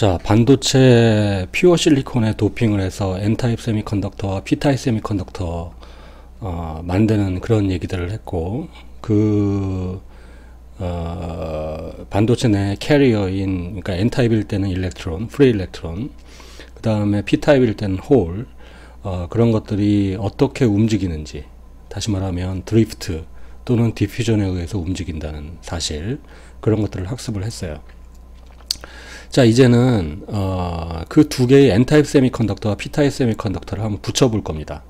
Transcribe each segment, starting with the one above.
자, 반도체 퓨어 실리콘에 도핑을 해서 N타입 세미컨덕터와 P타입 세미컨덕터 만드는 그런 얘기들을 했고, 반도체 내 캐리어인, 그러니까 N타입일 때는 일렉트론, 프리 일렉트론, 그 다음에 P타입일 때는 홀, 그런 것들이 어떻게 움직이는지, 다시 말하면 드리프트 또는 디퓨전에 의해서 움직인다는 사실, 그런 것들을 학습을 했어요. 자, 이제는 그 두 개의 N타입 세미컨덕터와 P타입 세미컨덕터를 한번 붙여볼 겁니다.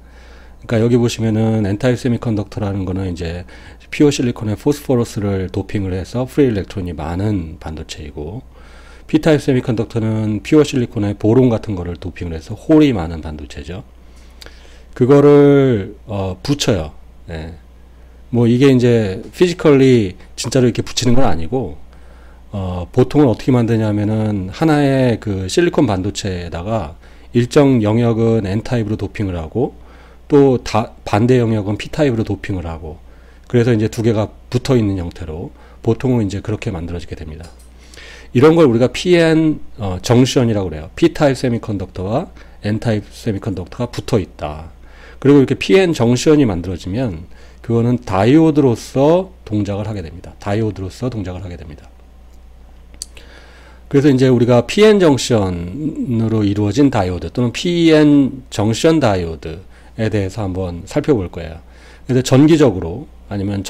그러니까 여기 보시면은 N타입 세미컨덕터라는 거는 이제 퓨어 실리콘에 포스포러스를 도핑을 해서 프리 일렉트론이 많은 반도체이고, P타입 세미컨덕터는 퓨어 실리콘에 보론 같은 거를 도핑을 해서 홀이 많은 반도체죠. 그거를 붙여요. 네. 뭐 이게 이제 피지컬리 진짜로 이렇게 붙이는 건 아니고, 보통은 어떻게 만드냐면은 하나의 그 실리콘 반도체에다가 일정 영역은 N타입으로 도핑을 하고, 또 반대 영역은 P타입으로 도핑을 하고, 그래서 이제 두 개가 붙어 있는 형태로 보통은 이제 그렇게 만들어지게 됩니다. 이런 걸 우리가 PN 정션이라고 그래요. P타입 세미컨덕터와 N타입 세미컨덕터가 붙어 있다. 그리고 이렇게 PN 정션이 만들어지면 그거는 다이오드로서 동작을 하게 됩니다. 다이오드로서 동작을 하게 됩니다. 그래서 이제 우리가 PN 정션으로 이루어진 다이오드 또는 PN 정션 다이오드에 대해서 한번 살펴볼 거예요. 그래서 전기적으로 아니면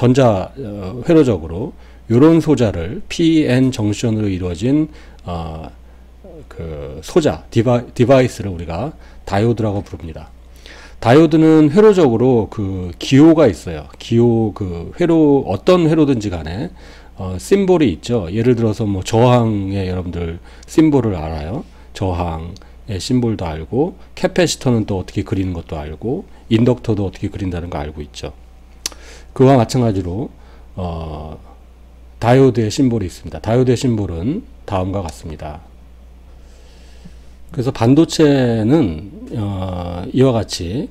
회로적으로 이런 소자를 PN 정션으로 이루어진 그 소자 디바이스를 우리가 다이오드라고 부릅니다. 다이오드는 회로적으로 그 기호가 있어요. 기호 그 회로 어떤 회로든지 간에 심볼이 있죠. 예를 들어서 뭐 저항의 여러분들 심볼을 알아요. 저항의 심볼도 알고, 캐패시터는 또 어떻게 그리는 것도 알고, 인덕터도 어떻게 그린다는 거 알고 있죠. 그와 마찬가지로 다이오드의 심볼이 있습니다. 다이오드의 심볼은 다음과 같습니다. 그래서 반도체는 이와 같이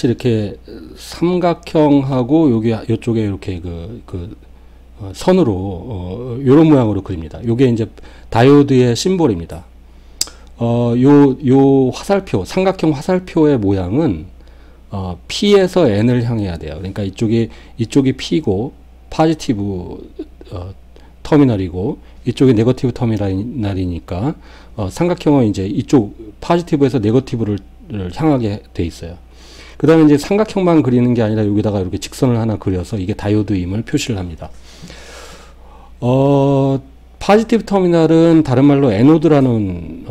이렇게 삼각형하고 요쪽에 이렇게 선으로 요런 모양으로 그립니다. 요게 이제 다이오드의 심볼입니다. 요 화살표, 삼각형 화살표의 모양은 P에서 N을 향해야 돼요. 그러니까 이쪽이 P고 포지티브 터미널이고 이쪽이 네거티브 터미널이니까 삼각형은 이제 이쪽 포지티브에서 네거티브를 향하게 돼 있어요. 그 다음에 이제 삼각형만 그리는 게 아니라 여기다가 이렇게 직선을 하나 그려서 이게 다이오드임을 표시를 합니다. 포지티브 터미널은 다른 말로 에노드라는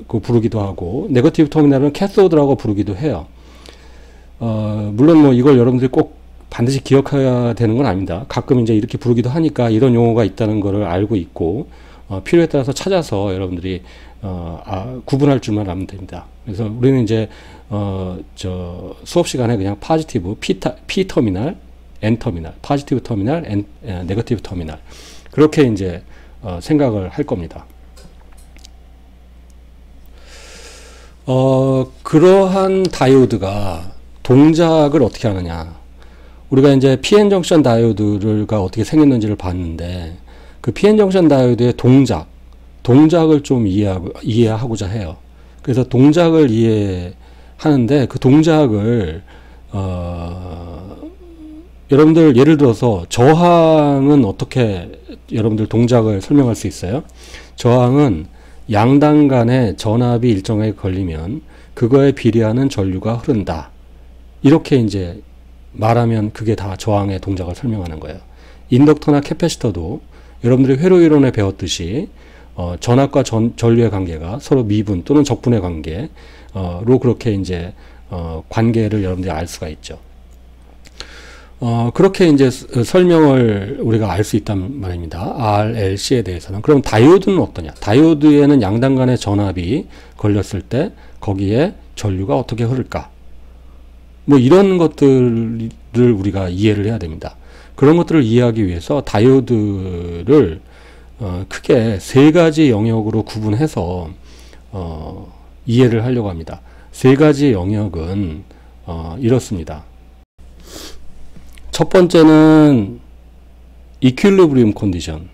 부르기도 하고, 네거티브 터미널은 캐소드라고 부르기도 해요. 물론 뭐 이걸 여러분들이 꼭 반드시 기억해야 되는 건 아닙니다. 가끔 이제 이렇게 부르기도 하니까 이런 용어가 있다는 것을 알고 있고, 필요에 따라서 찾아서 여러분들이 구분할 줄만 알면 됩니다. 그래서 우리는 이제 수업 시간에 그냥 포지티브 P 터미널, N 터미널, 포지티브 터미널, 네거티브 터미널, 그렇게 이제 생각을 할 겁니다. 그러한 다이오드가 동작을 어떻게 하느냐. 우리가 이제 PN 정션 다이오드가 어떻게 생겼는지를 봤는데, 그 PN 정션 다이오드의 동작을 좀 이해하고자 해요. 그래서 동작을 이해하는데, 그 동작을 여러분들 예를 들어서 저항은 어떻게 여러분들 동작을 설명할 수 있어요? 저항은 양당 간의 전압이 일정하게 걸리면 그거에 비례하는 전류가 흐른다. 이렇게 이제 말하면 그게 다 저항의 동작을 설명하는 거예요. 인덕터나 캐패시터도 여러분들이 회로이론에 배웠듯이 전압과 전류의 관계가 서로 미분 또는 적분의 관계로 그렇게 이제 관계를 여러분들이 알 수가 있죠. 그렇게 이제 설명을 우리가 알 수 있단 말입니다. RLC에 대해서는. 그럼 다이오드는 어떠냐? 다이오드에는 양당 간의 전압이 걸렸을 때 거기에 전류가 어떻게 흐를까? 뭐 이런 것들을 우리가 이해를 해야 됩니다. 그런 것들을 이해하기 위해서 다이오드를 크게 세 가지 영역으로 구분해서 이해를 하려고 합니다. 세 가지 영역은 이렇습니다. 첫 번째는 이퀄리브리움 컨디션.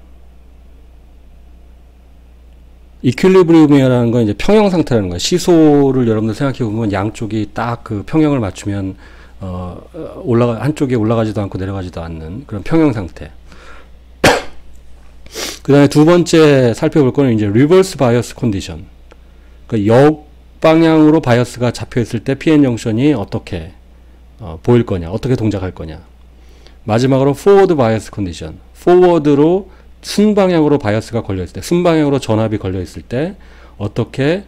이퀄리브리움이라는 건 이제 평형 상태라는 거예요. 시소를 여러분들 생각해 보면 양쪽이 딱 그 평형을 맞추면 한쪽에 올라가지도 않고 내려가지도 않는 그런 평형 상태. 그 다음에 두 번째 살펴볼 거는 이제 리버스 바이어스 컨디션. 그러니까 역방향으로 바이어스가 잡혀 있을 때 PN 정션이 어떻게 보일 거냐, 어떻게 동작할 거냐. 마지막으로 포워드 바이어스 컨디션. 포워드로 순방향으로 바이어스가 걸려 있을 때, 순방향으로 전압이 걸려 있을 때 어떻게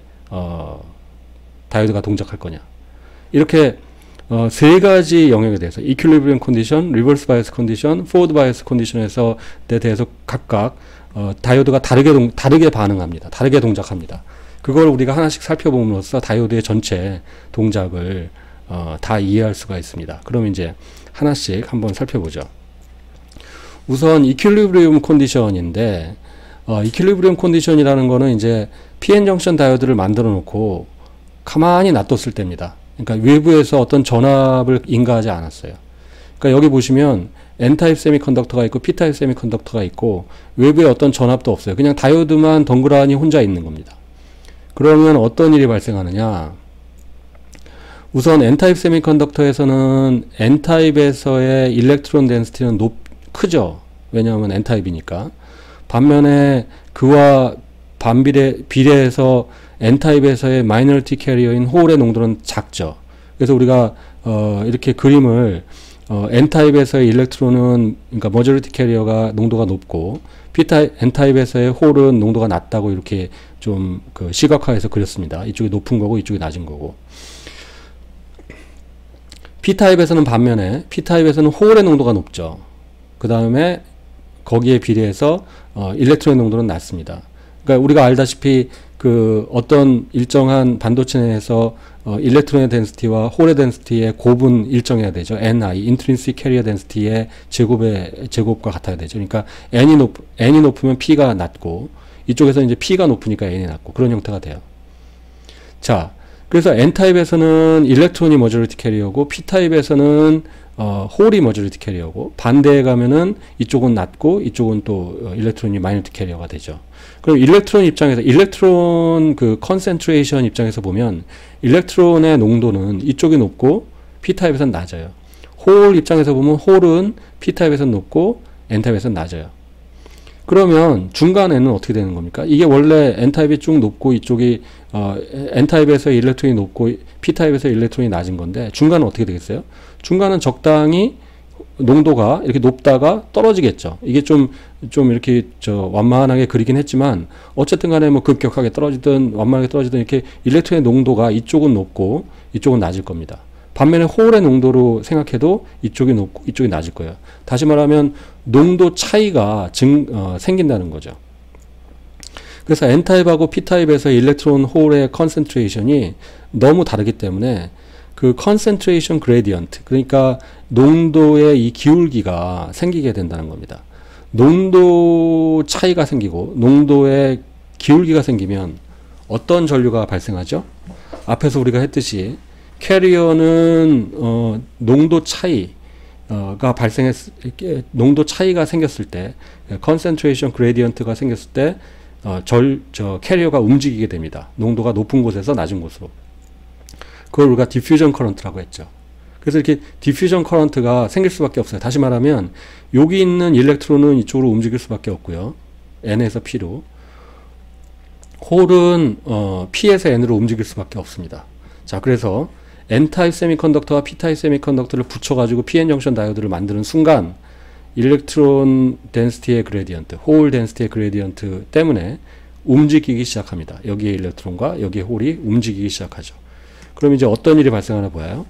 다이오드가 동작할 거냐. 이렇게 세 가지 영역에 대해서 이퀄리브리움 컨디션, 리버스 바이어스 컨디션, 포워드 바이어스 컨디션에서 대해서 각각 다이오드가 다르게 반응합니다. 다르게 동작합니다. 그걸 우리가 하나씩 살펴봄으로써 다이오드의 전체 동작을 다 이해할 수가 있습니다. 그럼 이제 하나씩 한번 살펴보죠. 우선 이퀄리브리움 컨디션인데 이퀄리브리움 컨디션이라는 거는 이제 PN 정션 다이오드를 만들어 놓고 가만히 놔뒀을 때입니다. 그러니까 외부에서 어떤 전압을 인가하지 않았어요. 그러니까 여기 보시면 N타입 세미컨덕터가 있고 P타입 세미컨덕터가 있고 외부에 어떤 전압도 없어요. 그냥 다이오드만 덩그러니 혼자 있는 겁니다. 그러면 어떤 일이 발생하느냐. 우선 N타입 세미컨덕터에서는 N타입에서의 일렉트론 덴시티는 크죠. 왜냐하면 N타입이니까. 반면에 그와 비례해서 N타입에서의 마이너리티 캐리어인 홀의 농도는 작죠. 그래서 우리가 이렇게 그림을 N타입에서의 일렉트론은 그러니까 머저리티 캐리어가 농도가 높고 N타입에서의 홀은 농도가 낮다고 이렇게 좀 그 시각화해서 그렸습니다. 이쪽이 높은 거고 이쪽이 낮은 거고. P타입에서는 반면에 P타입에서는 홀의 농도가 높죠. 그 다음에 거기에 비례해서 일렉트론의 농도는 낮습니다. 그러니까 우리가 알다시피 그 어떤 일정한 반도체 내에서 일렉트론의 덴시티와 홀의 덴시티의 곱은 일정해야 되죠. Ni, Intrinsic Carrier Density의 제곱과 같아야 되죠. 그러니까 N이 높으면 P가 낮고 이쪽에서 이제 P가 높으니까 N이 낮고 그런 형태가 돼요. 자, 그래서 N타입에서는 일렉트론이 머저리티 캐리어고 P타입에서는 홀이 머저리티 캐리어고 반대에 가면은 이쪽은 낮고 이쪽은 또 일렉트론이 마이너리티 캐리어가 되죠. 그럼 일렉트론 입장에서 일렉트론 그 컨센트레이션 입장에서 보면 일렉트론의 농도는 이쪽이 높고 P타입에서는 낮아요. 홀 입장에서 보면 홀은 P타입에서는 높고 N타입에서는 낮아요. 그러면 중간에는 어떻게 되는 겁니까? 이게 원래 N타입이 쭉 높고 이쪽이 N타입에서 일렉트론이 높고 P타입에서 일렉트론이 낮은 건데 중간은 어떻게 되겠어요? 중간은 적당히 농도가 이렇게 높다가 떨어지겠죠. 이게 좀 이렇게 완만하게 그리긴 했지만 어쨌든 간에 뭐 급격하게 떨어지든 완만하게 떨어지든 이렇게 일렉트론의 농도가 이쪽은 높고 이쪽은 낮을 겁니다. 반면에 홀의 농도로 생각해도 이쪽이 높고 이쪽이 낮을 거예요. 다시 말하면 농도 차이가 생긴다는 거죠. 그래서 N타입하고 P타입에서 일렉트론 홀의 컨센트레이션이 너무 다르기 때문에 그 컨센트레이션 그레디언트, 그러니까 농도의 이 기울기가 생기게 된다는 겁니다. 농도 차이가 생기고 농도의 기울기가 생기면 어떤 전류가 발생하죠? 앞에서 우리가 했듯이 캐리어는 농도 차이가 농도 차이가 생겼을 때, 컨센트레이션 그레디언트가 생겼을 때 캐리어가 움직이게 됩니다. 농도가 높은 곳에서 낮은 곳으로. 그걸 우리가 디퓨전 커런트라고 했죠. 그래서 이렇게 디퓨전 커런트가 생길 수밖에 없어요. 다시 말하면 여기 있는 일렉트론은 이쪽으로 움직일 수밖에 없고요. N에서 P로. 홀은 P에서 N으로 움직일 수밖에 없습니다. 자, 그래서 N타입 세미컨덕터와 P타입 세미컨덕터를 붙여가지고 PN 정션 다이오드를 만드는 순간 일렉트론 덴시티의 그레디언트, 홀 덴시티의 그레디언트 때문에 움직이기 시작합니다. 여기에 일렉트론과 여기에 홀이 움직이기 시작하죠. 그럼 이제 어떤 일이 발생하나 보아요.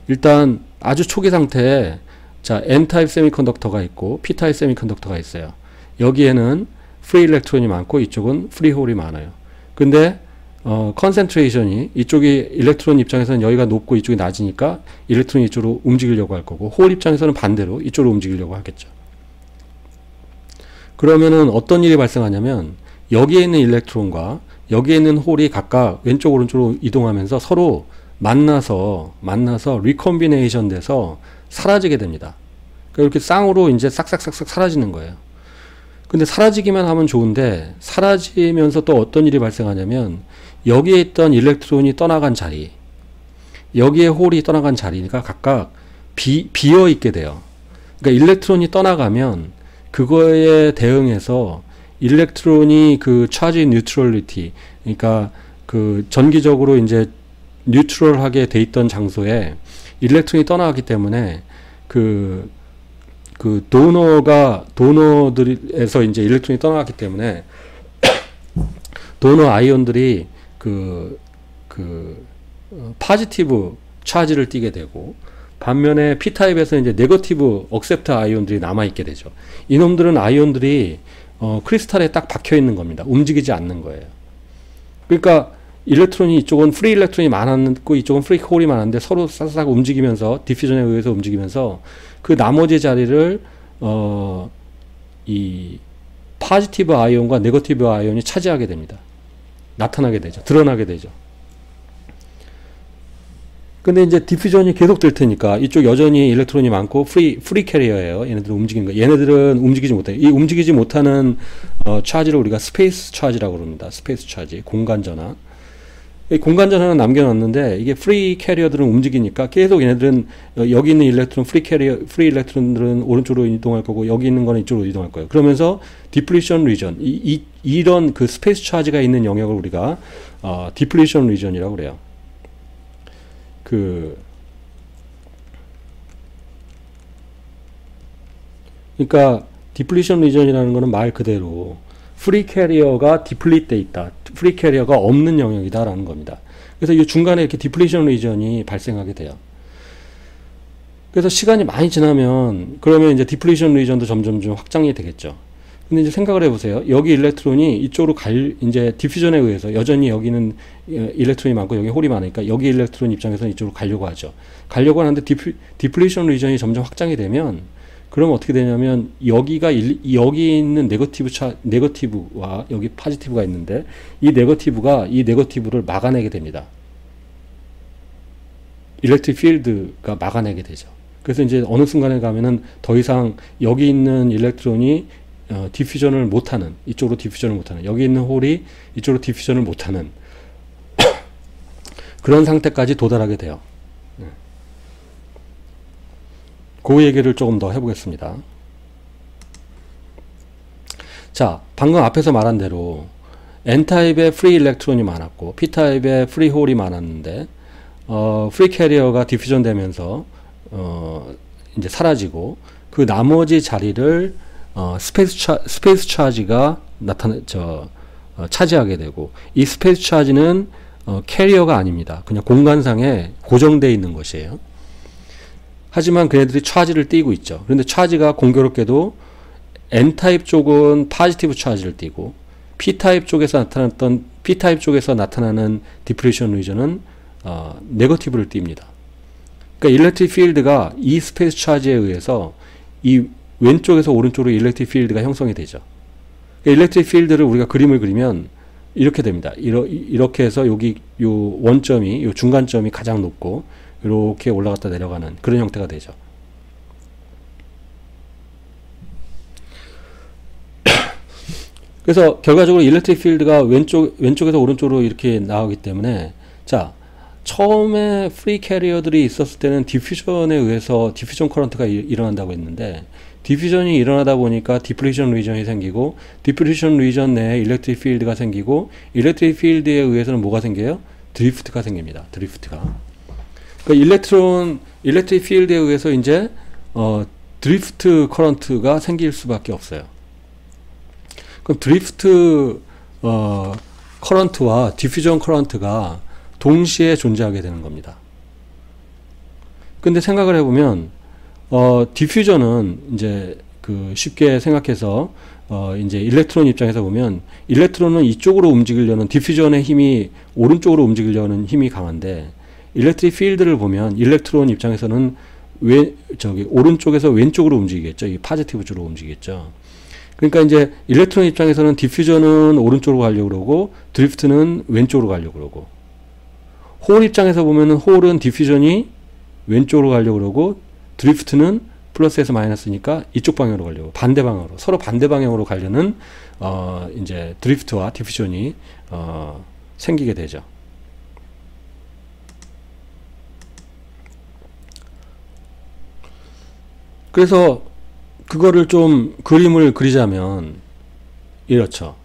일단 아주 초기 상태에 자 N타입 세미컨덕터가 있고 P타입 세미컨덕터가 있어요. 여기에는 프리 일렉트론이 많고 이쪽은 프리 홀이 많아요. 근데 컨센트레이션이 이쪽이 일렉트론 입장에서는 여기가 높고 이쪽이 낮으니까 일렉트론이 이쪽으로 움직이려고 할 거고 홀 입장에서는 반대로 이쪽으로 움직이려고 하겠죠. 그러면은 어떤 일이 발생하냐면 여기에 있는 일렉트론과 여기에 있는 홀이 각각 왼쪽 오른쪽으로 이동하면서 서로 만나서 리콤비네이션 돼서 사라지게 됩니다. 그러니까 이렇게 쌍으로 이제 싹싹싹싹 사라지는 거예요. 근데 사라지기만 하면 좋은데 사라지면서 또 어떤 일이 발생하냐면 여기에 있던 일렉트론이 떠나간 자리, 여기에 홀이 떠나간 자리가 각각 비어 있게 돼요. 그러니까 일렉트론이 떠나가면 그거에 대응해서 일렉트론이 그 차지 뉴트럴리티, 그러니까 그 전기적으로 이제 뉴트럴하게 돼 있던 장소에 일렉트론이 떠나갔기 때문에 그 도너들에서 이제 일렉트론이 떠나갔기 때문에 도너 아이온들이 파지티브 차지를 띠게 되고, 반면에 P타입에서 이제 네거티브 억셉트 아이온들이 남아있게 되죠. 이놈들은 아이온들이 크리스탈에 딱 박혀 있는 겁니다. 움직이지 않는 거예요. 그러니까 일렉트론이 이쪽은 프리 일렉트론이 많았고 이쪽은 프리 홀이 많은데 서로 싹싹 움직이면서 디퓨전에 의해서 움직이면서 그 나머지 자리를 이 파지티브 아이온과 네거티브 아이온이 차지하게 됩니다. 나타나게 되죠. 드러나게 되죠. 근데 이제 디퓨전이 계속 될 테니까 이쪽 여전히 일렉트론이 많고 프리 캐리어예요. 얘네들은 움직이는 거. 얘네들은 움직이지 못해요. 이 움직이지 못하는 차지를 우리가 스페이스 차지라고 그럽니다. 스페이스 차지, 공간 전환. 이 공간 전환은 남겨놨는데 이게 프리 캐리어들은 움직이니까 계속 얘네들은 여기 있는 일렉트론 프리 일렉트론들은 오른쪽으로 이동할 거고 여기 있는 거는 이쪽으로 이동할 거예요. 그러면서 디플리션 리전, 이런 그 스페이스 차지가 있는 영역을 우리가 디플리션 리전이라고 그래요. 그러니까 디플리션 리전이라는 거는 말 그대로 프리 캐리어가 디플리트 돼 있다. 프리 캐리어가 없는 영역이다라는 겁니다. 그래서 이 중간에 이렇게 디플리션 리전이 발생하게 돼요. 그래서 시간이 많이 지나면 그러면 이제 디플리션 리전도 점점 좀 확장이 되겠죠. 근데 이제 생각을 해보세요. 여기 일렉트론이 이쪽으로 이제 디퓨전에 의해서 여전히 여기는 일렉트론이 많고 여기 홀이 많으니까 여기 일렉트론 입장에서는 이쪽으로 가려고 하죠. 가려고 하는데 디플리션 리전이 점점 확장이 되면 그러면 어떻게 되냐면 여기 있는 네거티브와 여기 파지티브가 있는데 이 네거티브를 막아내게 됩니다. 일렉트릭 필드가 막아내게 되죠. 그래서 이제 어느 순간에 가면은 더 이상 여기 있는 일렉트론이 디퓨전을 못하는, 이쪽으로 디퓨전을 못하는, 여기 있는 홀이 이쪽으로 디퓨전을 못하는 그런 상태까지 도달하게 돼요. 그 얘기를 조금 더 해보겠습니다. 자, 방금 앞에서 말한 대로 N타입의 프리 일렉트론이 많았고 P타입의 프리 홀이 많았는데 프리 캐리어가 디퓨전 되면서 이제 사라지고 그 나머지 자리를 스페이스 차지가 차지하게 되고, 이 스페이스 차지는 캐리어가 아닙니다. 그냥 공간상에 고정되어 있는 것이에요. 하지만 그네들이 차지를 띠고 있죠. 그런데 차지가 공교롭게도 N타입 쪽은 파지티브 차지를 띠고 P타입 쪽에서 나타나는 디플레이션 리전은 네거티브를 띱니다. 그러니까 일렉트릭 필드가 이 스페이스 차지에 의해서 이 왼쪽에서 오른쪽으로 일렉트릭 필드가 형성이 되죠. 그러니까 일렉트릭 필드를 우리가 그림을 그리면 이렇게 됩니다. 이렇게 해서 여기 요 원점이, 요 중간점이 가장 높고 이렇게 올라갔다 내려가는 그런 형태가 되죠. 그래서 결과적으로 일렉트릭 필드가 왼쪽에서 오른쪽으로 이렇게 나오기 때문에, 자, 처음에 프리 캐리어들이 있었을 때는 디퓨전에 의해서 디퓨전 커런트가 일어난다고 했는데, 디퓨전이 일어나다 보니까 디플리션 리전이 생기고, 디플리션 리전 내에 일렉트릭 필드가 생기고, 일렉트릭 필드에 의해서는 뭐가 생겨요? 드리프트가 생깁니다. 드리프트가. 그러니까 일렉트릭 필드에 의해서 이제 드리프트 커런트가 생길 수밖에 없어요. 그럼 드리프트 커런트와 디퓨전 커런트가 동시에 존재하게 되는 겁니다. 근데 생각을 해보면 디퓨전은 이제 쉽게 생각해서 이제 일렉트론 입장에서 보면 일렉트론은 이쪽으로 움직이려는, 디퓨전의 힘이 오른쪽으로 움직이려는 힘이 강한데, 일렉트릭 필드를 보면 일렉트론 입장에서는 오른쪽에서 왼쪽으로 움직이겠죠. 이 파지티브 쪽으로 움직이겠죠. 그러니까 이제 일렉트론 입장에서는 디퓨전은 오른쪽으로 가려고 그러고 드리프트는 왼쪽으로 가려고 그러고, 홀 입장에서 보면은 홀은 디퓨전이 왼쪽으로 가려고 그러고 드리프트는 플러스에서 마이너스니까 이쪽 방향으로 가려고, 반대 방향으로, 서로 반대 방향으로 가려는 이제 드리프트와 디퓨전이 생기게 되죠. 그래서 그거를 좀 그림을 그리자면 이렇죠.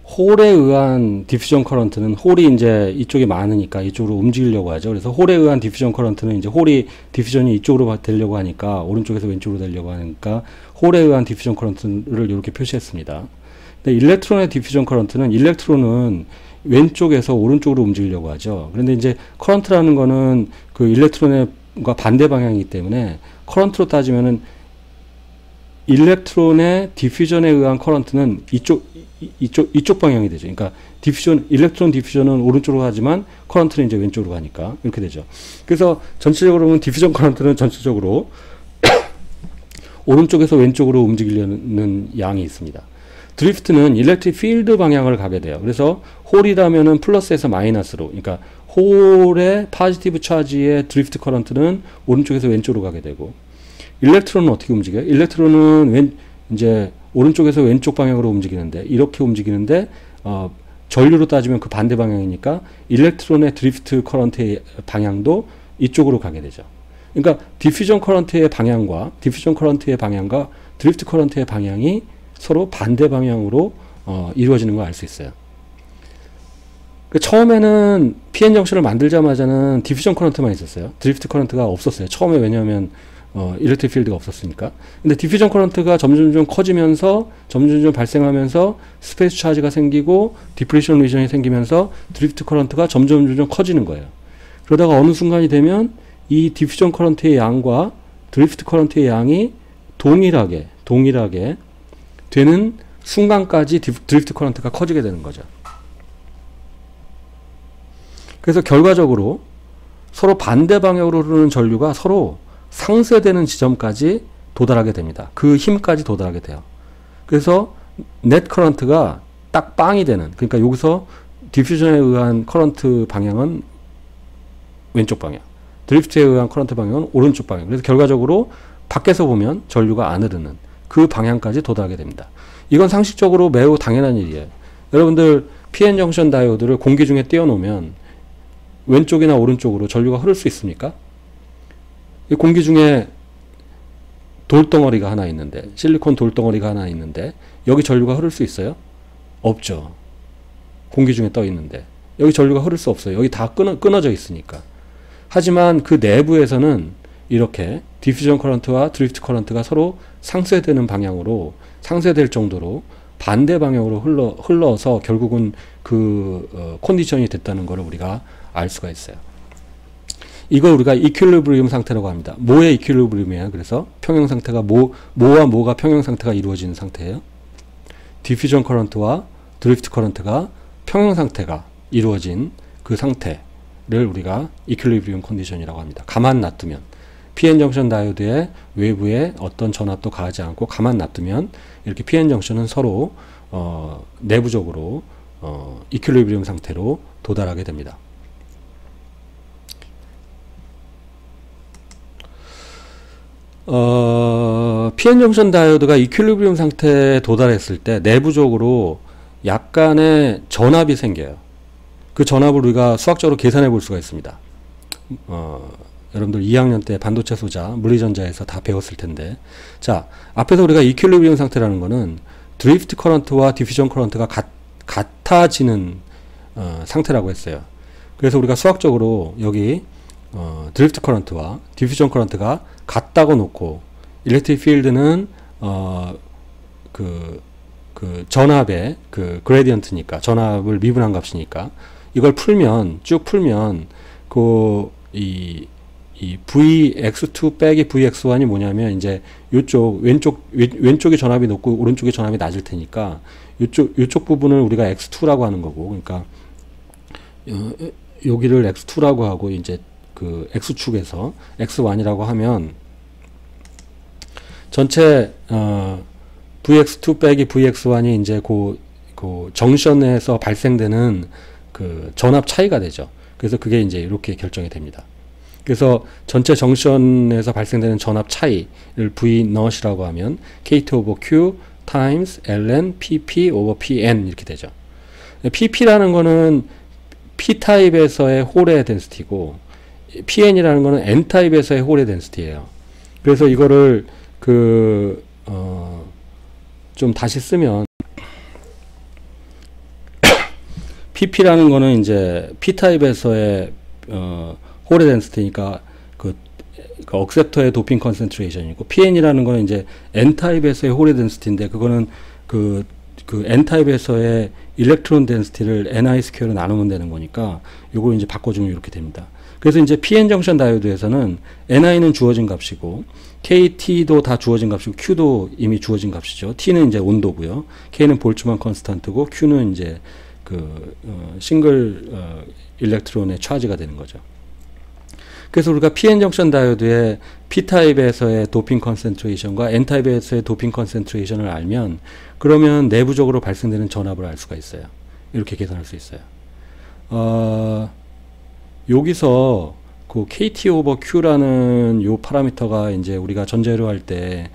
홀에 의한 디퓨전 커런트는, 홀이 이제 이쪽이 많으니까 이쪽으로 움직이려고 하죠. 그래서 홀에 의한 디퓨전 커런트는 이제 홀이 디퓨전이 이쪽으로 되려고 하니까, 오른쪽에서 왼쪽으로 되려고 하니까 홀에 의한 디퓨전 커런트를 이렇게 표시했습니다. 근데 일렉트론의 디퓨전 커런트는, 일렉트론은 왼쪽에서 오른쪽으로 움직이려고 하죠. 그런데 이제 커런트라는 거는 그 일렉트론과 반대 방향이기 때문에, 커런트로 따지면은 일렉트론의 디퓨전에 의한 커런트는 이쪽 방향이 되죠. 그러니까 일렉트론 디퓨전은 오른쪽으로 가지만 커런트는 이제 왼쪽으로 가니까 이렇게 되죠. 그래서 전체적으로 보면 디퓨전 커런트는 전체적으로 오른쪽에서 왼쪽으로 움직이려는 양이 있습니다. 드리프트는 일렉트릭 필드 방향을 가게 돼요. 그래서 홀이라면은 플러스에서 마이너스로, 그러니까 홀의 포지티브 차지의 드리프트 커런트는 오른쪽에서 왼쪽으로 가게 되고, 일렉트론은 어떻게 움직여요? 일렉트론은 이제 오른쪽에서 왼쪽 방향으로 움직이는데, 이렇게 움직이는데, 전류로 따지면 그 반대 방향이니까 일렉트론의 드리프트 커런트의 방향도 이쪽으로 가게 되죠. 그러니까 디퓨전 커런트의 방향과 드리프트 커런트의 방향이 서로 반대 방향으로 이루어지는 걸 알 수 있어요. 처음에는 PN 정션을 만들자마자는 디퓨전 커런트만 있었어요. 드리프트 커런트가 없었어요. 처음에. 왜냐하면 일렉트릭 필드가 없었으니까. 근데 디퓨전 커런트가 점점 커지면서, 점점 발생하면서 스페이스 차지가 생기고 디플레이션 리전이 생기면서 드리프트 커런트가 점점 커지는 거예요. 그러다가 어느 순간이 되면 이 디퓨전 커런트의 양과 드리프트 커런트의 양이 동일하게 되는 순간까지 드리프트 커런트가 커지게 되는 거죠. 그래서 결과적으로 서로 반대 방향으로 흐르는 전류가 서로 상쇄되는 지점까지 도달하게 됩니다. 그 힘까지 도달하게 돼요. 그래서 넷 커런트가 딱 빵이 되는, 그러니까 여기서 디퓨전에 의한 커런트 방향은 왼쪽 방향, 드리프트에 의한 커런트 방향은 오른쪽 방향. 그래서 결과적으로 밖에서 보면 전류가 안 흐르는 그 방향까지 도달하게 됩니다. 이건 상식적으로 매우 당연한 일이에요. 여러분들 PN 정션 다이오드를 공기 중에 띄워놓으면 왼쪽이나 오른쪽으로 전류가 흐를 수 있습니까? 공기 중에 돌덩어리가 하나 있는데, 실리콘 돌덩어리가 하나 있는데 여기 전류가 흐를 수 있어요? 없죠. 공기 중에 떠 있는데 여기 전류가 흐를 수 없어요. 여기 다 끊어져 있으니까. 하지만 그 내부에서는 이렇게 디퓨전 커런트와 드리프트 커런트가 서로 상쇄되는 방향으로, 상쇄될 정도로 반대 방향으로 흘러서 결국은 그 컨디션이 됐다는 것을 우리가 알 수가 있어요. 이걸 우리가 이퀄리브리움 상태라고 합니다. 뭐의 이퀄리브리움이에요? 그래서 평형 상태가 뭐와 뭐가 평형 상태가 이루어지는 상태예요? 디퓨전 커런트와 드리프트 커런트가 평형 상태가 이루어진 그 상태를 우리가 이퀄리브리움 컨디션이라고 합니다. 가만 놔두면, PN 정션 다이오드의 외부에 어떤 전압도 가하지 않고 가만 놔두면 이렇게 PN 정션은 서로 내부적으로 이퀄리브리움 상태로 도달하게 됩니다. PN 정션 다이오드가 이퀄리브리움 상태에 도달했을 때 내부적으로 약간의 전압이 생겨요. 그 전압을 우리가 수학적으로 계산해 볼 수가 있습니다. 여러분들 2학년 때 반도체 소자, 물리전자에서 다 배웠을 텐데, 자, 앞에서 우리가 이퀄리브리움 상태라는 거는 드리프트 커런트와 디퓨전 커런트가 같아지는 상태라고 했어요. 그래서 우리가 수학적으로 여기 드리프트 커런트와 디퓨전 커런트가 같다고 놓고, 일렉트릭 필드는 그 전압의 그 그레디언트니까, 전압을 미분한 값이니까, 이걸 쭉 풀면 이 Vx2 빼기 Vx1이 뭐냐면, 이제 왼쪽이 전압이 높고 오른쪽이 전압이 낮을 테니까 요쪽 부분을 우리가 x2라고 하는 거고, 그러니까 여기를 x2라고 하고, 이제 그 x축에서 x1이라고 하면 전체 Vx2 빼기 Vx1이 이제 그 정션에서 발생되는 그 전압 차이가 되죠. 그래서 그게 이제 이렇게 결정이 됩니다. 그래서 전체 정션에서 발생되는 전압 차이를 V not이라고 하면 KT over Q times ln PP over PN 이렇게 되죠. PP라는 거는 P타입에서의 홀의 덴시티고 PN이라는 거는 N타입에서의 홀의 덴시티예요. 그래서 이거를 좀 다시 쓰면 PP라는 거는 이제 P타입에서의 홀의 덴시티니까 그 억셉터의 도핑 컨센트레이션이고, PN이라는 거는 이제 N타입에서의 홀의 덴시티인데, 그거는 그 N타입에서의 일렉트론 덴시티를 Ni 스퀘어로 나누면 되는 거니까 요걸 이제 바꿔주면 이렇게 됩니다. 그래서 이제 PN 정션 다이오드에서는 Ni는 주어진 값이고, KT도 다 주어진 값이고, Q도 이미 주어진 값이죠. T는 이제 온도고요. K는 볼츠만 컨스탄트고, Q는 이제 싱글 일렉트론의 차지가 되는 거죠. 그래서 우리가 PN 정션 다이오드의 P타입에서의 도핑 컨센트레이션과 N타입에서의 도핑 컨센트레이션을 알면, 그러면 내부적으로 발생되는 전압을 알 수가 있어요. 이렇게 계산할 수 있어요. 여기서 그 KT over Q라는 요 파라미터가 이제 우리가 전자회로 할 때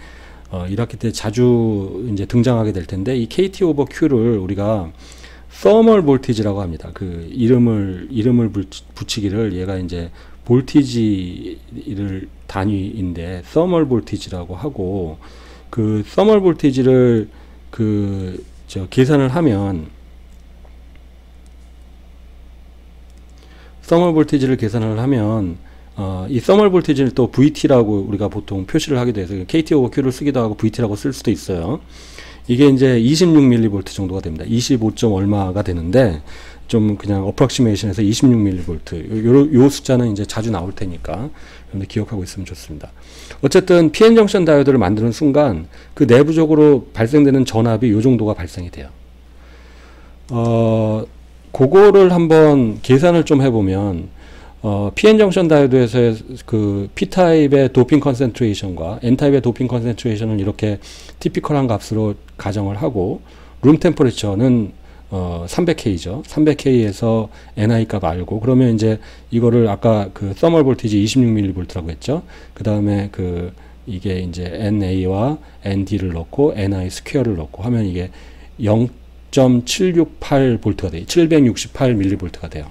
1학기 때 자주 이제 등장하게 될 텐데, 이 KT over Q를 우리가 thermal voltage라고 합니다. 그 이름을 붙이기를, 얘가 이제 볼티지를 단위인데 thermal voltage라고 하고, 그 thermal voltage를 계산을 하면, thermal voltage를 계산을 하면 이 thermal voltage를 또 VT라고 우리가 보통 표시를 하기도 해서 KT over Q를 쓰기도 하고 VT라고 쓸 수도 있어요. 이게 이제 26mV 정도가 됩니다. 25점 얼마가 되는데, 좀 그냥 어프락시메이션에서 26mV 요 숫자는 이제 자주 나올 테니까 여러분들 기억하고 있으면 좋습니다. 어쨌든 PN 정션 다이오드를 만드는 순간 그 내부적으로 발생되는 전압이 요 정도가 발생이 돼요. 그거를 한번 계산을 좀 해보면, PN 정션 다이오드에서의 그 P타입의 도핑 컨센트레이션과 N타입의 도핑 컨센트레이션을 이렇게 티피컬한 값으로 가정을 하고, 룸 템퍼레처는 300K죠. 300K에서 Ni 값 알고, 그러면 이제 이거를 아까 그 thermal voltage 26mV라고 했죠. 그 다음에 이게 이제 NA와 ND를 넣고 Ni 스퀘어를 넣고 하면 이게 0.768V가 돼요. 768mV가 돼요.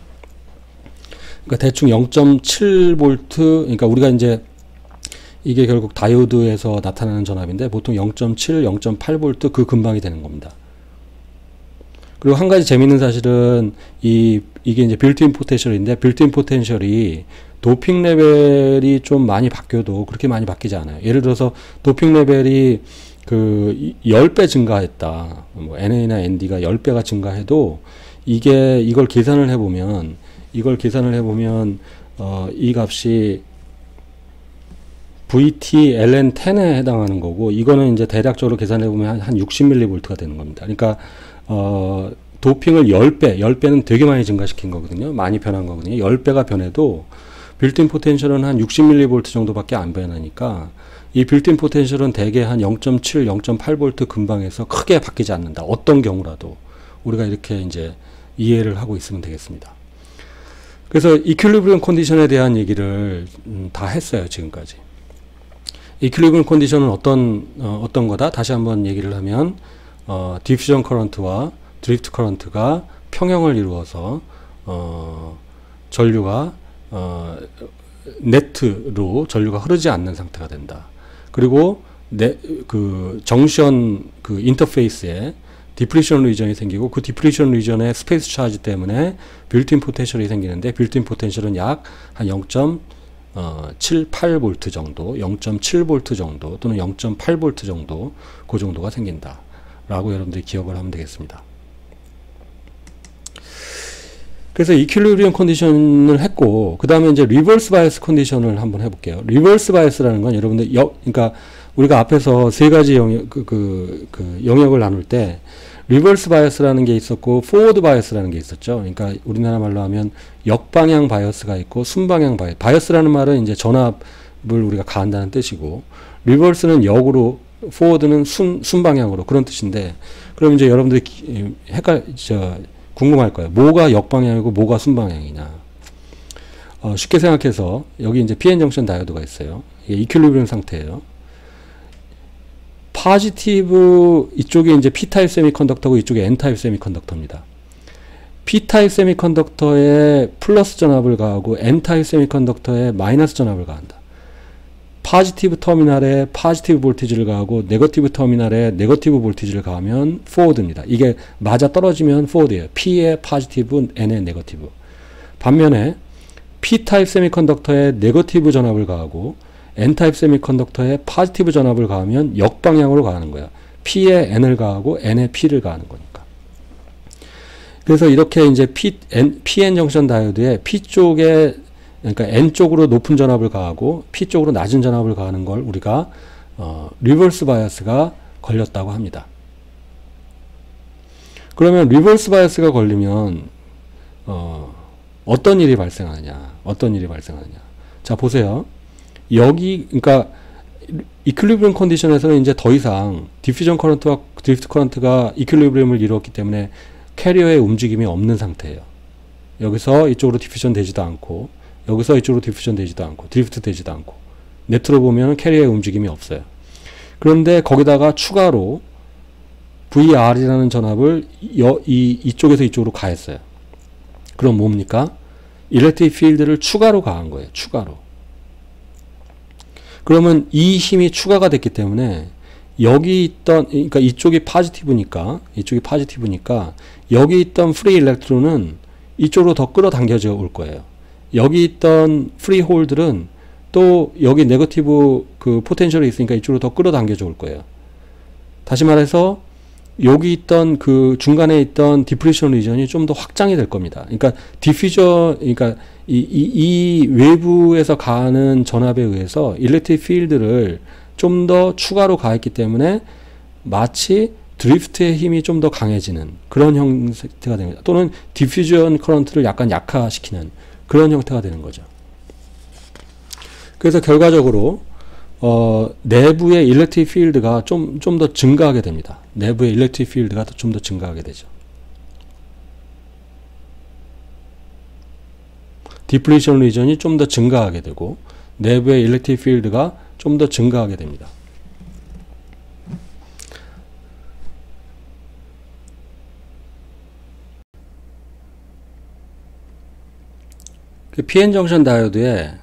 그러니까 대충 0.7V, 그러니까 우리가 이제 이게 결국 다이오드에서 나타나는 전압인데, 보통 0.7, 0.8V 그 근방이 되는 겁니다. 그리고 한 가지 재밌는 사실은 이게 이제 빌트인 포텐셜인데, 빌트인 포텐셜이 도핑 레벨이 좀 많이 바뀌어도 그렇게 많이 바뀌지 않아요. 예를 들어서 도핑 레벨이 10배 증가했다. 뭐 NA나 ND가 10배가 증가해도 이걸 계산을 해보면 이 값이 VT ln 10에 해당하는 거고, 이거는 이제 대략적으로 계산해보면 한 60mV가 되는 겁니다. 그러니까 도핑을 10배는 되게 많이 증가시킨 거거든요. 많이 변한 거거든요. 10배가 변해도 빌트인 포텐셜은 한 60mV 정도밖에 안 변하니까, 이 빌트인 포텐셜은 대개 한 0.7, 0.8V 근방에서 크게 바뀌지 않는다. 어떤 경우라도 우리가 이렇게 이제 이해를 하고 있으면 되겠습니다. 그래서 이퀄리브리엄 컨디션에 대한 얘기를 다 했어요, 지금까지. 이퀄리브리엄 컨디션은 어떤 거다? 다시 한번 얘기를 하면, 디퓨전 커런트와 드리프트 커런트가 평형을 이루어서 전류가 네트로 전류가 흐르지 않는 상태가 된다. 그리고 정션 인터페이스에 디프리션 리전이 생기고, 그 디프리션 리전의 스페이스 차지 때문에 빌트인 포텐셜이 생기는데, 빌트인 포텐셜은 약 한 0.78V 정도, 0.7V 정도 또는 0.8V 정도, 그 정도가 생긴다 라고 여러분들이 기억을 하면 되겠습니다. 그래서 이퀄리브리엄 컨디션을 했고, 그 다음에 이제 리버스 바이어스 컨디션을 한번 해볼게요. 리버스 바이어스라는 건 여러분들 그러니까 우리가 앞에서 세 가지 영역을 나눌 때 리버스 바이어스라는 게 있었고 포워드 바이어스라는 게 있었죠. 그러니까 우리나라 말로 하면 역방향 바이어스가 있고 순방향 바이어스. 바이어스라는 말은 이제 전압을 우리가 가한다는 뜻이고, 리버스는 역으로, 포워드는 순방향으로, 그런 뜻인데, 그럼 이제 여러분들이 궁금할 거예요. 뭐가 역방향이고 뭐가 순방향이냐. 쉽게 생각해서 여기 이제 PN 정션 다이오드가 있어요. 이게 이퀄리브리엄 상태예요. 포지티브 이쪽에 이제 P타입 세미컨덕터고 이쪽에 N타입 세미컨덕터입니다. P타입 세미컨덕터에 플러스 전압을 가하고 N타입 세미컨덕터에 마이너스 전압을 가한다. 포지티브 터미널에 포지티브 볼티지를 가하고 네거티브 터미널에 네거티브 볼티지를 가하면 포워드입니다. 이게 맞아 떨어지면 포워드예요. P의 포지티브, N의 네거티브. 반면에 P타입 세미컨덕터에 네거티브 전압을 가하고 N타입 세미컨덕터에 포지티브 전압을 가하면 역방향으로 가하는 거야. P에 N을 가하고 N에 P를 가하는 거니까. 그래서 이렇게 이제 PN 정션 다이오드에 P 쪽에, 그러니까 N 쪽으로 높은 전압을 가하고 P 쪽으로 낮은 전압을 가하는 걸 우리가 리버스 바이어스가 걸렸다고 합니다. 그러면 리버스 바이어스가 걸리면 어떤 일이 발생하느냐? 자, 보세요. 여기, 그러니까 이퀄리브리엄 컨디션에서는 이제 더 이상 디퓨전 커런트와 드리프트 커런트가 이퀄리브리엄을 이루었기 때문에 캐리어의 움직임이 없는 상태예요. 여기서 이쪽으로 디퓨전 되지도 않고, 여기서 이쪽으로 디퓨전 되지도 않고, 드리프트 되지도 않고, 네트로 보면 캐리어의 움직임이 없어요. 그런데 거기다가 추가로 VR이라는 전압을 이쪽에서 이쪽으로 가했어요. 그럼 뭡니까? 일렉트릭 필드를 추가로 가한 거예요. 추가로. 그러면 이 힘이 추가가 됐기 때문에 여기 있던, 그러니까 이쪽이 포지티브니까 여기 있던 프리 일렉트론은 이쪽으로 더 끌어당겨져 올 거예요. 여기 있던 프리 홀들은 또 여기 네거티브 그 포텐셜이 있으니까 이쪽으로 더 끌어당겨져 올 거예요. 다시 말해서 여기 있던 그 중간에 있던 디프레션 리전이 좀 더 확장이 될 겁니다. 그러니까 디퓨전, 그러니까 이 외부에서 가는 전압에 의해서 일렉트릭 필드를 좀 더 추가로 가했기 때문에 마치 드리프트의 힘이 좀 더 강해지는 그런 형태가 됩니다. 또는 디퓨전 커런트를 약간 약화시키는 그런 형태가 되는 거죠. 그래서 결과적으로 내부의 일렉트릭 필드가 좀 더 증가하게 됩니다. 내부의 일렉트릭 필드가 좀 더 증가하게 되죠. 디플리션 리전이 좀 더 증가하게 되고 내부의 일렉트릭 필드가 좀 더 증가하게 됩니다. 그 PN 정션 다이오드에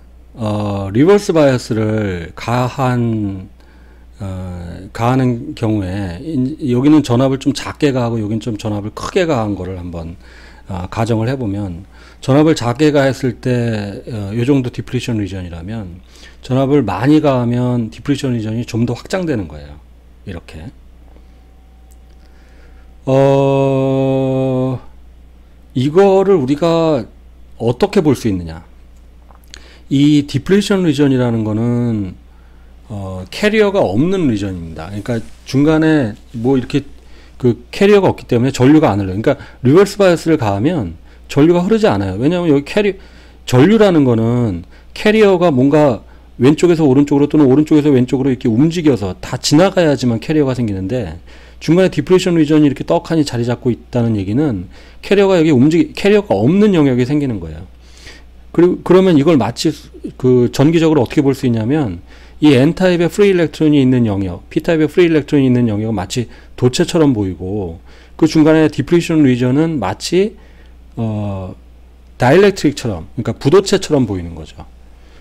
리버스 바이어스를 가하는 경우에 여기는 전압을 좀 작게 가하고 여기는 좀 전압을 크게 가한 거를 한번 가정을 해보면 전압을 작게 가했을 때 이 정도 디플리션 리전이라면 전압을 많이 가하면 디플리션 리전이 좀 더 확장되는 거예요. 이렇게 이거를 우리가 어떻게 볼 수 있느냐? 이 디플레이션 리전이라는 거는 캐리어가 없는 리전입니다. 그러니까 중간에 뭐 이렇게 그 캐리어가 없기 때문에 전류가 안 흘러요. 그러니까 리버스 바이어스를 가하면 전류가 흐르지 않아요. 왜냐하면 여기 전류라는 거는 캐리어가 뭔가 왼쪽에서 오른쪽으로 또는 오른쪽에서 왼쪽으로 이렇게 움직여서 다 지나가야지만 캐리어가 생기는데 중간에 디플레이션 리전이 이렇게 떡하니 자리 잡고 있다는 얘기는 캐리어가 여기 캐리어가 없는 영역이 생기는 거예요. 그러면 이걸 마치 그 전기적으로 어떻게 볼 수 있냐면 이 N타입의 프리 일렉트론이 있는 영역, P타입의 프리 일렉트론이 있는 영역은 마치 도체처럼 보이고 그 중간에 디플레이션 리전은 마치 다이렉트릭처럼, 그러니까 부도체처럼 보이는 거죠.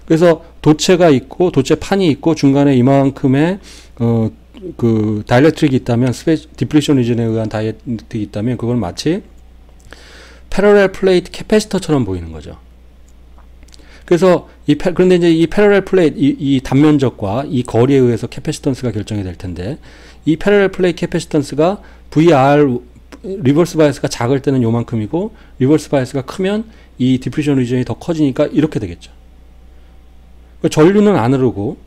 그래서 도체가 있고 도체판이 있고 중간에 이만큼의 그 다이렉트릭이 있다면 디플레이션 리전에 의한 다이렉트릭이 있다면 그건 마치 패러렐 플레이트 캐패시터처럼 보이는 거죠. 그래서 그런데 이제 이 패러렐 플레이트 이 단면적과 이 거리에 의해서 캐패시턴스가 결정이 될 텐데 이 패러렐 플레이트 캐패시턴스가 VR 리버스 바이어스가 작을 때는 요만큼이고 리버스 바이어스가 크면 이 디플레이션 리전이 더 커지니까 이렇게 되겠죠. 전류는 안 흐르고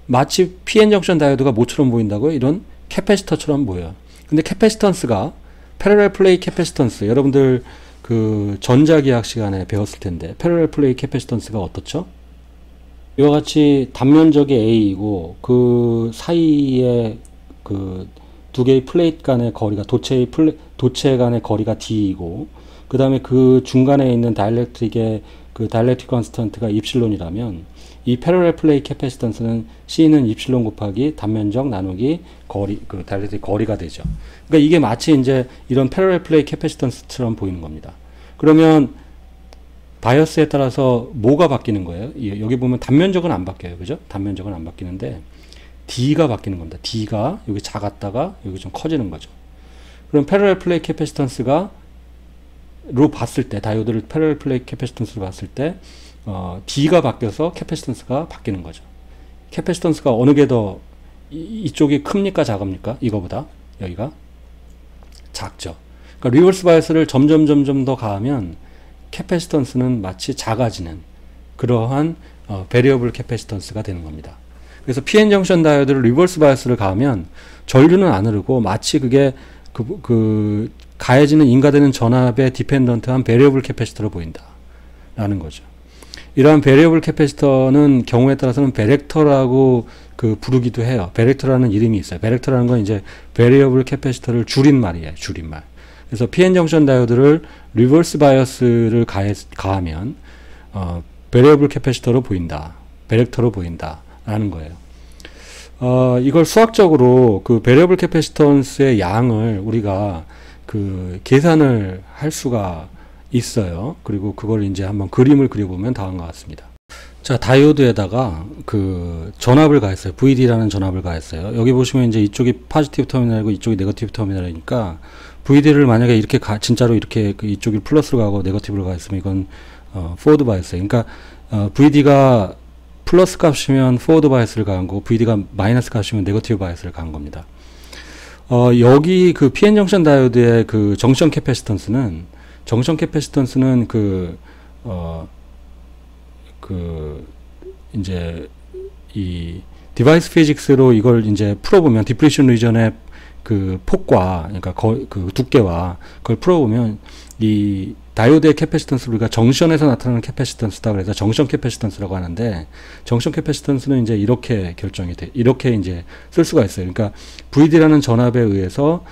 마치 PN 정션 다이오드가 뭐처럼 보인다고요? 이런 캐패시터처럼 보여요. 근데 캐패시턴스가 패러렐 플레이트 캐패시턴스, 여러분들 그 전자기학 시간에 배웠을 텐데 패러렐 플레이트 캐패시턴스가 어떻죠? 이와 같이 단면적이 A이고 그 사이에 그 두 개의 플레이트 간의 거리가 도체 간의 거리가 D이고 그 다음에 그 중간에 있는 다이렉트릭의 그 다이렉트릭 컨스턴트가 입실론이라면 이 패러렐 플레이 캐패시턴스는 C는 입실론 곱하기 단면적 나누기 거리, 그 다이렉트릭 거리가 되죠. 그러니까 이게 마치 이제 이런 패러렐 플레이 캐패시턴스처럼 보이는 겁니다. 그러면 바이어스에 따라서 뭐가 바뀌는 거예요? 여기 보면 단면적은 안 바뀌어요. 그죠? 단면적은 안 바뀌는데 D가 바뀌는 겁니다. D가 여기 작았다가 여기 좀 커지는 거죠. 그럼 패러렐 플레이 캐패시턴스가 로 봤을 때, 다이오드를 패러렐 플레이 캐패시턴스로 봤을 때 D가 바뀌어서 캐패시턴스가 바뀌는 거죠. 캐패시턴스가 어느 게 더 이쪽이 큽니까 작습니까? 이거보다 여기가 작죠. 그러니까 리버스 바이어스를 점점 더 가하면 캐패시턴스는 마치 작아지는 그러한 베리어블 캐패시턴스가 되는 겁니다. 그래서 PN 정션 다이오드를 리버스 바이어스를 가하면 전류는 안 흐르고 마치 그게 가해지는 인가되는 전압에 디펜던트한 베리어블 캐패시터로 보인다 라는 거죠. 이러한 베리어블 캐패시터는 경우에 따라서는 베렉터라고 부르기도 해요. 베렉터라는 이름이 있어요. 베렉터라는 건 이제 베리어블 캐패시터를 줄인 말이에요. 줄임말. 그래서 PN 정션 다이오드를 리버스 바이어스를 가하면 베리어블 캐패시터로 보인다. 베렉터로 보인다 라는 거예요. 이걸 수학적으로 그 베리어블 캐패시턴스의 양을 우리가 계산을 할 수가 있어요. 그리고 그걸 이제 한번 그림을 그려보면 다음과 같습니다. 자, 다이오드에다가 전압을 가했어요. VD라는 전압을 가했어요. 여기 보시면 이제 이쪽이 포지티브 터미널이고 이쪽이 네거티브 터미널이니까 VD를 만약에 이렇게 진짜로 이렇게 이쪽이 플러스로 가고 네거티브로 가했으면 이건 포워드 바이어스예요. 그러니까 VD가 플러스 값이면 포워드 바이어스를 가한 거고 VD가 마이너스 값이면 네거티브 바이어스를 가한 겁니다. 여기 PN 정션 다이오드의 정션 캐패시턴스는 이제 이 디바이스 피직스로 이걸 이제 풀어보면 디플리션 리전의 폭과 그러니까 두께와 그걸 풀어보면 이 다이오드의 캐패시턴스를 우리가 정션에서 나타나는 캐패시턴스다 그래서 정션 캐패시턴스라고 하는데 정션 캐패시턴스는 이제 이렇게 이렇게 이제 쓸 수가 있어요. 그러니까 VD라는 전압에 의해서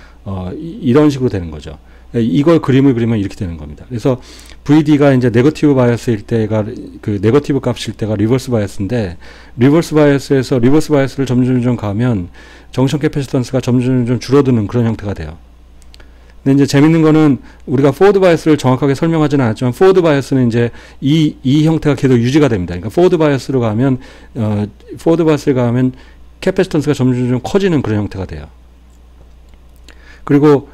이런 식으로 되는 거죠. 이걸 그림을 그리면 이렇게 되는 겁니다. 그래서 VD가 이제 네거티브 바이어스일 때가 네거티브 값일 때가 리버스 바이어스인데 리버스 바이어스에서 리버스 바이어스를 점점 가면 정션 캐패시턴스가 점점 줄어드는 그런 형태가 돼요. 근데 이제 재밌는 거는 우리가 포워드 바이어스를 정확하게 설명하지는 않았지만 포워드 바이어스는 이제 이 형태가 계속 유지가 됩니다. 그러니까 포워드 바이어스를 가면 캐패시턴스가 점점 커지는 그런 형태가 돼요. 그리고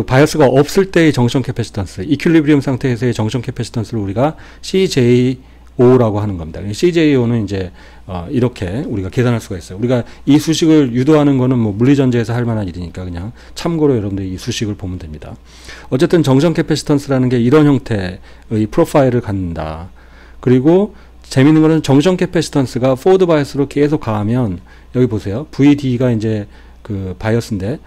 바이어스가 없을 때의 정션 캐패시턴스, 이퀄리브리엄 상태에서의 정션 캐패시턴스를 우리가 CJO라고 하는 겁니다. CJO는 이제 이렇게 우리가 계산할 수가 있어요. 우리가 이 수식을 유도하는 거는 뭐 물리전자에서 할 만한 일이니까 그냥 참고로 여러분들이 이 수식을 보면 됩니다. 어쨌든 정션 캐패시턴스라는 게 이런 형태의 프로파일을 갖는다. 그리고 재밌는 거는 정션 캐패시턴스가 포워드 바이어스로 계속 가하면 여기 보세요. VD가 이제 바이어스인데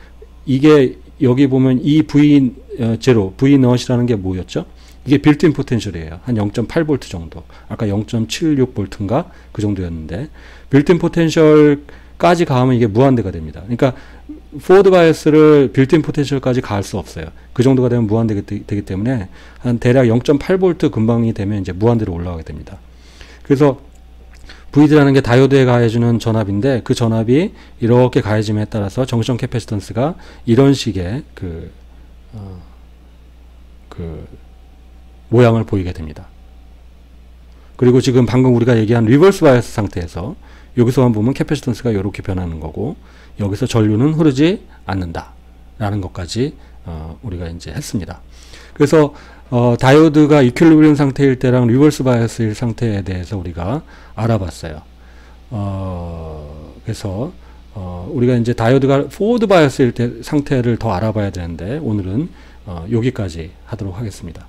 이게 여기 보면 이 V0, V0이라는 게 뭐였죠? 이게 빌트인 포텐셜이에요. 한 0.8V 정도. 아까 0.76V인가? 그 정도였는데, 빌트인 포텐셜까지 가면 이게 무한대가 됩니다. 그러니까, 포워드 바이어스를 빌트인 포텐셜까지 가할 수 없어요. 그 정도가 되면 무한대기 때문에, 한 대략 0.8V 근방이 되면 이제 무한대로 올라가게 됩니다. 그래서, VD라는 게 다이오드에 가해주는 전압인데 그 전압이 이렇게 가해짐에 따라서 정션 캐패시턴스가 이런 식의 모양을 보이게 됩니다. 그리고 지금 방금 우리가 얘기한 리버스 바이어스 상태에서 여기서만 보면 캐패시턴스가 이렇게 변하는 거고 여기서 전류는 흐르지 않는다 라는 것까지 우리가 이제 했습니다. 그래서 다이오드가 이퀄리브리엄 상태일 때랑 리버스 바이어스일 상태에 대해서 우리가 알아봤어요. 그래서 우리가 이제 다이오드가 포워드 바이어스일 때 상태를 더 알아봐야 되는데 오늘은 여기까지 하도록 하겠습니다.